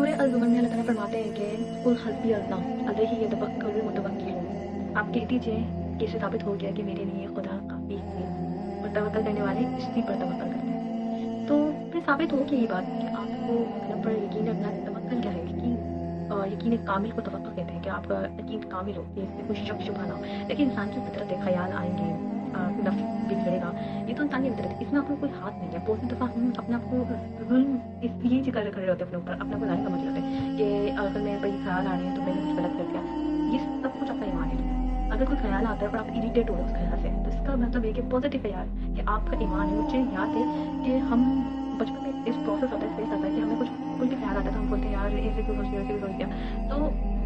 सूरह अज़-ज़ुमर में अल्लाह ताला फरमाते हैं कि कुल हस्बी अल्लाह अलैहि यतवक्कलुल मुतवक्किलून। आप कह दीजिए कि इससे साबित हो गया कि मेरे लिए खुदा काफ़ी है और तवक्कल करने वाले इसी पर तवक्कल करते हैं। तो फिर साबित हो गई ये बात कि आपको अल्लाह पर यकीन रखना, तवक्कल क्या है? यकीन एक कामिल को तवक्कुल कहते हैं कि आपका यकीन कामिल हो, कि इसमें कोई शक शुबा ना हो। लेकिन इंसान की फितरत है, ख़याल आएँगे, नफ्स बिगड़ेगा, ये तो इंसान की फितरत है, इसमें अपना कोई हाथ नहीं है। बहुत सी दफ़ा हम अपने आप को ज़ुल्म इसलिए कर रहे होते हैं अपने ऊपर, अपने आप को ज़ालिम समझ लेते हैं कि अगर मेरे पर ये ख़्याल आ रहे हैं तो मैंने कुछ गलत कर दिया। ये सब कुछ आपका ईमान है। अगर कोई ख़्याल आता है और आप इरिटेट हो रहे हो उस ख़्याल से, तो इसका मतलब है कि पॉज़िटिव ख़्याल कि आपका ईमान है। मुझे याद है कि हम बचपन में इस प्रोसेस होता है, फेस आता है कि हमें कोई भी ख्याल आता है तो हम बोलते हैं यार ऐसे क्यों सोच लिया, ऐसे क्यों सोच लिया। तो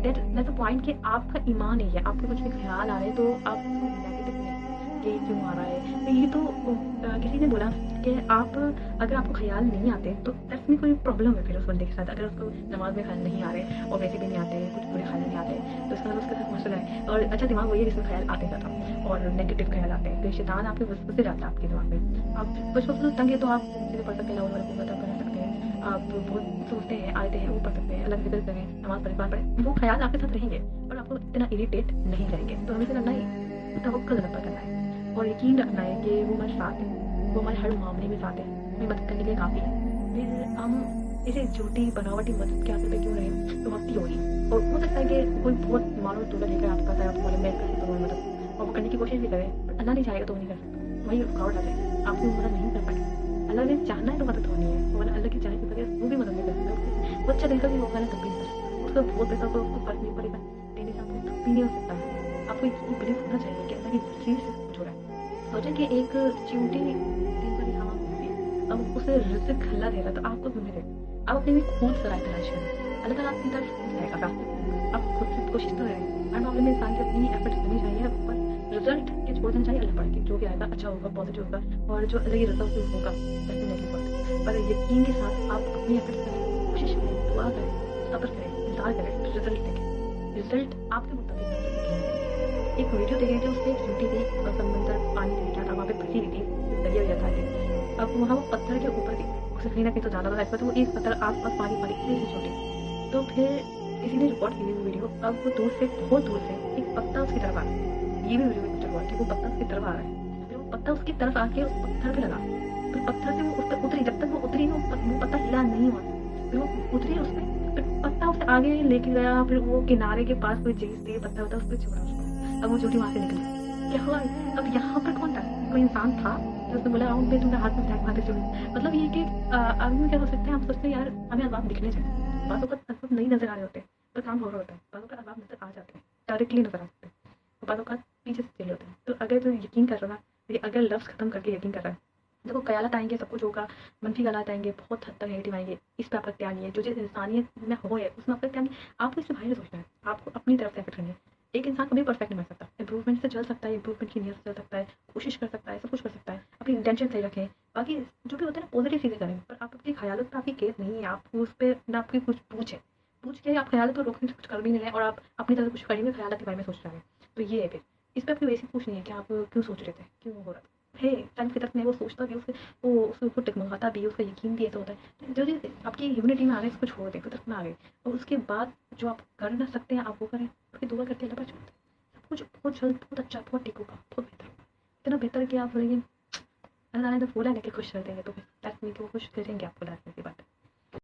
दैट्स द पॉइंट कि आपका ईमान है, आपके कुछ भी ख्याल आ रहे हैं तो आप नेगेटिव नहीं कि क्यों आ रहा है। तो ये तो किसी ने बोला कि आप अगर आपको ख्याल नहीं आते तो दैट्स में कोई प्रॉब्लम है फिर उस बंदे के साथ। अगर उसको नमाज में ख्याल नहीं आ रहे और वैसे भी नहीं आते, कुछ बुरे ख्याल नहीं आते, तो इसका मतलब उसके साथ मसला है। और अच्छा दिमाग वही है जिसमें ख्याल आते जाता और नेगेटिव ख्याल आते हैं, तो शैतान आपके वसवसे डालता है आपके दिमाग में। आप बचपन से तंग है तो आप सीधे पढ़ सकते हैं, लाउल वाला बता कर सकते हैं, आप बहुत सोचते हैं, आते हैं वो पढ़ सकते हैं, अलग जिक्र करें, नमाज पढ़ें, कुरान पढ़ें, वो ख्याल आपके साथ रहेंगे और आपको इतना इरिटेट नहीं करेंगे। तो हमें से करना है तवक्कुल अल्लाह पर करना है और यकीन रखना है कि वो हमारे साथ है, वो हमारे हर मामले में साथ है, हमें मदद करने के लिए काफ़ी है। फिर हम इसे झूठी बनावटी मदद के आगे पे क्यों रहे, तो वक्त ही होगी। और हो सकता है कि कोई बहुत मानो तोला लेकर आपके पास आए, आपको बोले मैं कर सकता हूँ मदद, और वो करने की कोशिश भी करे, पर अल्लाह नहीं चाहेगा तो वो नहीं कर सकता, वही रुकावट आ जाएगी, आपको मदद नहीं कर पाएगा। अल्लाह ने चाहना है तो मदद होनी है, और अल्लाह की चाहे के बगैर वो भी मदद नहीं कर सकता। वो अच्छा दिल का भी होगा ना तब भी नहीं कर सकता, उसका बहुत पैसा तो उसको फर्क नहीं पड़ेगा, देने से आपको तब भी नहीं हो सकता। आपको ये बिलीव होना चाहिए कि अल्लाह की मर्ज़ी से कुछ हो रहा है। सोचें कि एक चींटी दिन भर यहाँ घूमती है, अब उसे रिज़्क अल्लाह दे रहा है तो आपको क्यों नहीं देगा? आप अपने लिए खुद सराय तलाश करें, अल्लाह ताला आपकी तरफ खुद जाएगा रास्ते पे। आप खुद से कोशिश तो करें, हर मामले में इंसान की अपनी एफर्ट्स करनी चाहिए, पर रिजल्ट के छोड़ देना चाहिए अल्लाह पर, कि जो भी आएगा अच्छा होगा, पॉजिटिव होगा, और जो अल्लाह की रज़ा से होगा डेफिनेटली होगा। पर यकीन के साथ आप अपनी एफर्ट्स करें, कोशिश करें, दुआ करें, सब्र करें, इंतज़ार करें, रिजल्ट देखें। रिजल्ट आपके मुताबिक नहीं है। एक वीडियो देख रहे थे, उसमें एक चींटी थी और समंदर पानी में क्या था, वहाँ पे फंसी हुई थी, दरिया वरिया था ये। अब वहाँ वो पत्थर के ऊपर थी, उसे कहीं ना कहीं तो जाना था ऐसा, तो वो एक पत्थर आस पास पानी पानी इतनी सी छोटी। तो फिर किसी ने रिकॉर्ड की थी वो वीडियो। अब वो दूर से, बहुत दूर से एक पत्ता उसकी तरफ आ रहा है, ये भी वीडियो में पिक्चर हुआ कि वो पत्ता उसकी तरफ आ रहा है, फिर वो पत्ता उसकी तरफ आके उस पत्थर पे लगा, फिर पत्थर से वो उस पर उतरी, जब तक वो उतरी वो पत्ता हिला नहीं हुआ, फिर वो उतरी उस पर, फिर पत्ता उसे आगे लेके गया, फिर वो किनारे के पास कोई चीज़ थी, पत्ता होता उस पर छोड़ा उसको। अब वो चोटी वहाँ से निकली, क्या हुआ? अब यहाँ पर कौन था? कोई इंसान था जो उसने बोला आओ मैं तुम्हारे हाथ में फेंक मारती चोटी। मतलब ये कि आदमी क्या हो सकते हैं, हम सोचते हैं यार हमें अज़ाब दिखने चाहिए, बातों का अज़ाब नहीं नजर आ रहे होते, पर काम हो रहा होता है, बातों का अज़ाब नजर आ जाते हैं, डायरेक्टली नजर आ जाते हैं, और बातों का पीछे से चले होते हैं। तो अगर तो यकीन कर रहा है, अगर लफ्ज़ ख़त्म करके यकीन कर रहा है, देखो ख़यालात आएंगे, सब कुछ होगा, मनफी ख़यालात आएंगे, बहुत हद तक नेगेटिव आएंगे, इस पे आपका ध्यान नहीं है, जो चीज़ इंसानियत में हो है उसमें आपका ध्यान नहीं। आपको इससे बाहर सोचना है, आपको अपनी तरफ से एफर्ट करनी है। एक इंसान कभी परफेक्ट नहीं बन सकता, इंप्रूवमेंट से चल सकता है, इंप्रूवमेंट की नीयत से चल सकता है, कोशिश कर सकता है, सब कुछ कर सकता है, अपनी इंटेंशन सही रखें, बाकी जो भी होता है ना पॉजिटिव चीज़ें करें, पर आप अपनी ख़यालात पे आपकी केस नहीं है, आप उस पर ना आपकी कुछ पूछ के आप ख़यालात को रोकने से कुछ कर भी नहीं रहे और आप अपनी तरफ कुछ कर ही नहीं, ख़यालात के बारे में सोच रहे हैं। तो ये है फिर इस पर आपकी बेसिक पूछ नहीं है कि आप क्यों सोच रहे थे, क्यों हो रहा था है टाइम फितरत में, वो सोचता भी, उसको टिकमगाता भी, उसका यकीन भी ऐसा होता है। तो जो चीज़ आपकी ह्यूमनिटी में आ गई उसको छोड़ दें, फितरत में आ गई, और उसके बाद जो आप कर ना सकते हैं आप वो करें, फिर दुआ करके अल्लाह पर छोड़ दें, सब कुछ बहुत जल्द, बहुत अच्छा, बहुत ठीक होगा, बहुत बेहतर होगा, इतना बेहतर कि आप बोलेंगे अल्लाह ने तो बोला है ना कि खुश कर देंगे, तो दैट्स मीन कि वो खुश करेंगे आपको, दैट्स मीन की बात है।